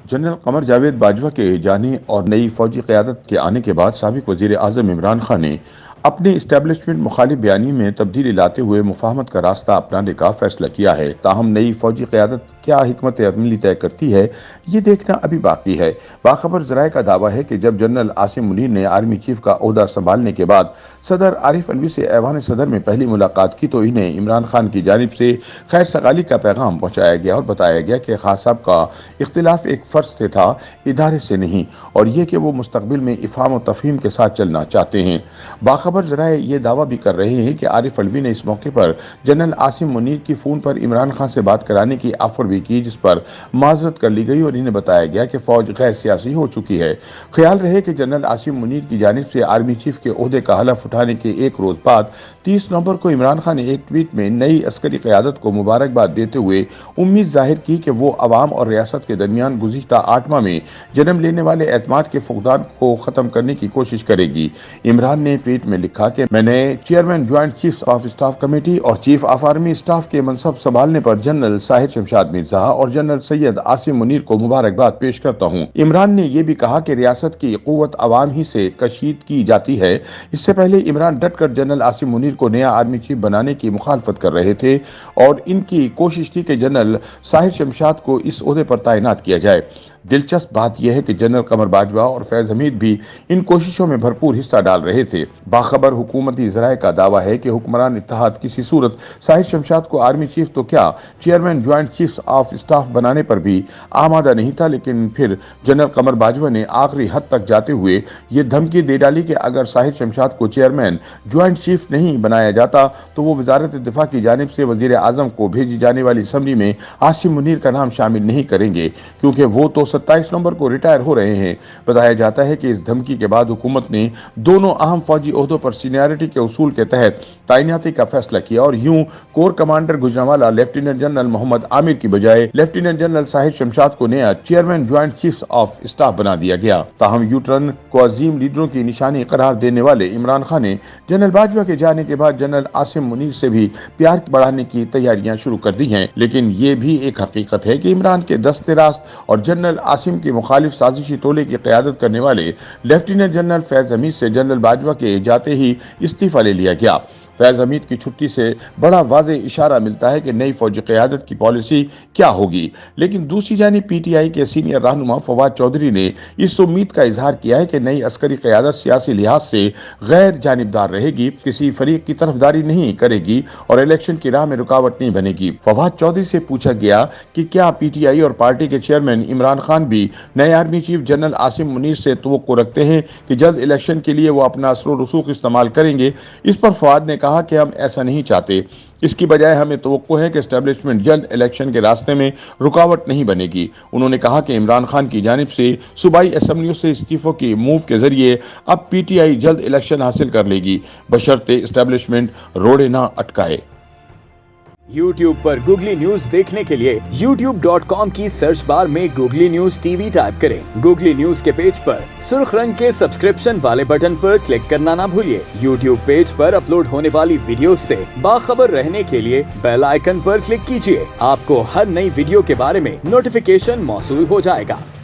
General Qamar Javed Bajwa के जाने और नई फौजी क़यादत के आने के बाद साबिक़ वज़ीर आज़म इमरान खान ने अपने इस्टेब्लिशमेंट मुखालिफ बयानी में तब्दीली लाते हुए मुफाहमत का रास्ता अपनाने का फैसला किया है। ताहम नई फौजी क़यादत क्या हिकमत अमली तय करती है, ये देखना अभी बाकी है। बाखबर ज़राए का दावा है कि जब जनरल आसिम मुनीर ने आर्मी चीफ का ओहदा संभालने के बाद सदर आरिफ अलवी से ऐवान सदर में पहली मुलाकात की तो इन्हें इमरान खान की जानिब से खैर सगाली का पैगाम पहुँचाया गया और बताया गया कि खान साहब का इख्तिलाफ एक फ़र्ज से था, इदारे से नहीं, और ये कि वो मुस्तकबिल में इफ़हाम और तफ़हीम के साथ चलना चाहते हैं। बाखबर ज़राए ये दावा भी कर रहे हैं कि आरिफ अलवी ने इस मौके पर जनरल आसिम मुनीर की फ़ोन पर इमरान खान से बात कराने की ऑफर भी की, जिस पर माजरत कर ली गई और इन्हें बताया गया कि फौज गैर सियासी हो चुकी है। ख्याल रहे कि जनरल आसिम मुनीर की जानिब से आर्मी चीफ के ओहदे का हलफ उठाने के एक रोज बाद 30 नवंबर को इमरान खान ने एक ट्वीट में नई अस्करी क़यादत को मुबारकबाद देते हुए उम्मीद जाहिर की कि वो अवाम और रियासत के दरमियान गुज़िश्ता 8 माह में जन्म लेने वाले एतमाद के फुकदान को ख़त्म करने की कोशिश करेगी। इमरान ने ट्वीट में लिखा कि मैंने chairman joint chief of staff committee और चीफ ऑफ आर्मी स्टाफ के मनसब संभालने पर जनरल साहिर शमशाद मिर्जा और जनरल सैयद आसिम मुनीर को मुबारकबाद पेश करता हूँ। इमरान ने यह भी कहा कि रियासत की कुव्वत अवाम ही से कशीद की जाती है। इससे पहले इमरान डट कर जनरल आसिम मुनीर को नया आर्मी चीफ बनाने की मुखालफत कर रहे थे और इनकी कोशिश थी कि जनरल साहिर शमशाद को इस ओहदे पर तैनात किया जाए। दिलचस्प बात यह है कि जनरल कमर बाजवा और फैज हमीद भी इन कोशिशों में भरपूर हिस्सा डाल रहे थे। बाखबर हुकूमती ज़राए का दावा है कि हुक्मरान इत्तेहाद किसी सूरत साहिर शमशाद को आर्मी चीफ तो क्या chairman joint chief of staff बनाने पर भी आमादा नहीं था, लेकिन फिर जनरल कमर बाजवा ने आखिरी हद तक जाते हुए ये धमकी दे डाली कि अगर साहिर शमशाद को चेयरमैन ज्वाइंट चीफ नहीं बनाया जाता तो वो वजारत दिफा की जानिब से वजीर आजम को भेजी जाने वाली असम्बली में आसिम मुनीर का नाम शामिल नहीं करेंगे, क्योंकि वो तो 27 नवंबर को रिटायर हो रहे हैं। बताया जाता है कि इस धमकी के बाद हुकूमत ने दोनों अहम फौजी ओहदों पर सीनियरिटी के उसूल के तहत तैनाती का फैसला किया और यूं corps commander Gujranwala lieutenant general Mohammad Amir की बजाय लेफ्टिनेंट जनरल साहिर शमशाद को नया chairman joint chief of staff बना दिया गया। ताहम यूटर्न को अजीम लीडरों की निशानी करार देने वाले इमरान खान ने जनरल बाजवा के जाने के बाद जनरल आसिम मुनीर से भी प्यार बढ़ाने की तैयारियां शुरू कर दी हैं। लेकिन ये भी एक हकीकत है कि इमरान के दस्ते रास्त और जनरल आसिम की मुखालिफ साजिशी टोले की क़यादत करने वाले लेफ्टिनेंट जनरल फैज हमीद से जनरल बाजवा के जाते ही इस्तीफा ले लिया गया। फैज हमीद की छुट्टी से बड़ा वाज़े इशारा मिलता है कि नई फौजी क़यादत की पॉलिसी क्या होगी। लेकिन दूसरी जानिब पीटीआई के सीनियर रहनुमा फवाद चौधरी ने इस उम्मीद का इजहार किया है कि नई अस्करी क़यादत सियासी लिहाज से गैर जानिबदार रहेगी, किसी फरीक की तरफदारी नहीं करेगी और इलेक्शन की राह में रुकावट नहीं बनेगी। फवाद चौधरी से पूछा गया कि क्या पीटीआई और पार्टी के चेयरमैन इमरान खान भी नए army chief general Asim Munir से तवक्को रखते हैं कि जल्द इलेक्शन के लिए वो अपना असर रसूख इस्तेमाल करेंगे। इस पर फवाद ने कहा कि हम ऐसा नहीं चाहते, इसकी बजाय हमें तवक्को है कि एस्टेब्लिशमेंट जल्द इलेक्शन के रास्ते में रुकावट नहीं बनेगी। उन्होंने कहा कि इमरान खान की जानिब से सूबाई असम्बलियों से इस्तीफों की मूव के जरिए अब पीटीआई जल्द इलेक्शन हासिल कर लेगी, बशर्ते एस्टेब्लिशमेंट रोड़े ना अटकाए। YouTube पर गूगली न्यूज देखने के लिए youtube.com की सर्च बार में गूगली न्यूज टीवी टाइप करें। गूगली न्यूज के पेज पर सुर्ख रंग के सब्सक्रिप्शन वाले बटन पर क्लिक करना ना भूलिए। YouTube पेज पर अपलोड होने वाली वीडियो से बाखबर रहने के लिए बेल आइकन पर क्लिक कीजिए। आपको हर नई वीडियो के बारे में नोटिफिकेशन मौसूल हो जाएगा।